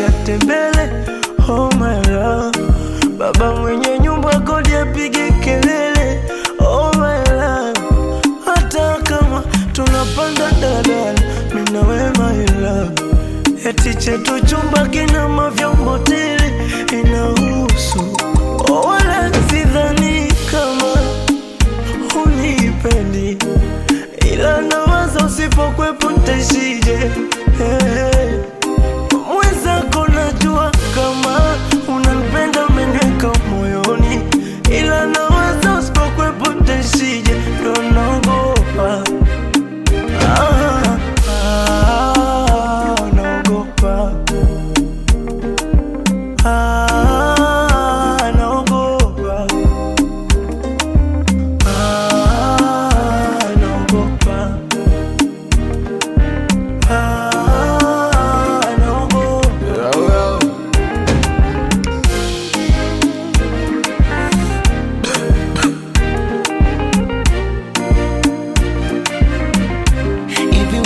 ya tembele. Oh my love, baba mwenye nyumba kodi apige kelele. Oh my love, hata kama tunapanda dadala, mimi na wewe my love. Eti chetu chumba kina mavyombo tele, inahusu. Oh wala sidhani kama unipendi, ila nawaza usipokwepo ntaishije. Mwenzako najua kama unanipenda, umeniweka moyoni, ila nawaza usipokwepo ntaishije. Ndo naogopa, naogopa, naogopa, naogopa,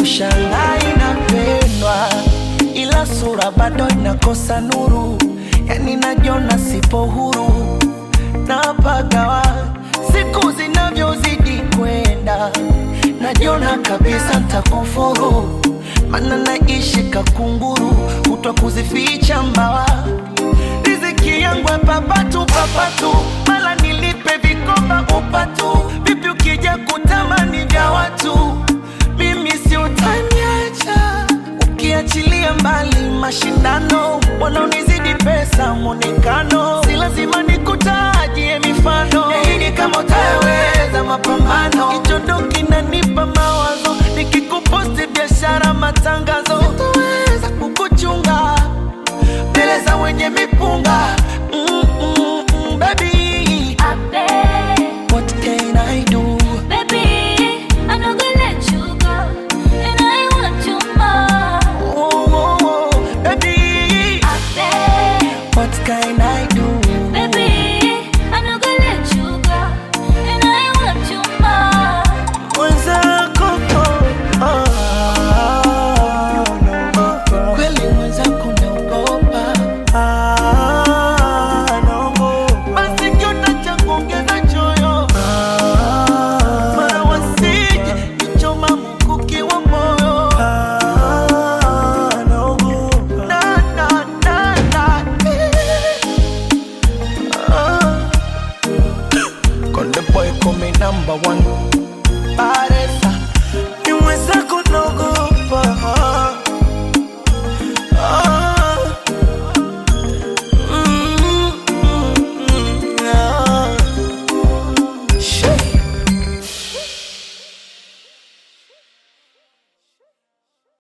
Shanghai inapendwa, ila sura bado inakosa nuru. Yani najiona sipo huru, napagawa siku zinavyozidi kwenda. Najiona kabisa ntakufuru, mana naishi kakunguru, kutwa kuzificha mbawa. Riziki yangu papatu papatu, mala nilipe vikoba upatu. Vipi ukija kutamani vya watu, mimi si utaniacha. Ukiachilia mbali mashindano, wanaonizidi pesa mwonekano, si lazima nikutajie mifano. Nahidi kama utaweza mapambano, hicho ndo kinanipa mawazo. Nikikuposti biashara matangazo, sitoweza kukuchunga mbele za wenye mipunga. Baby, what can I do? What kind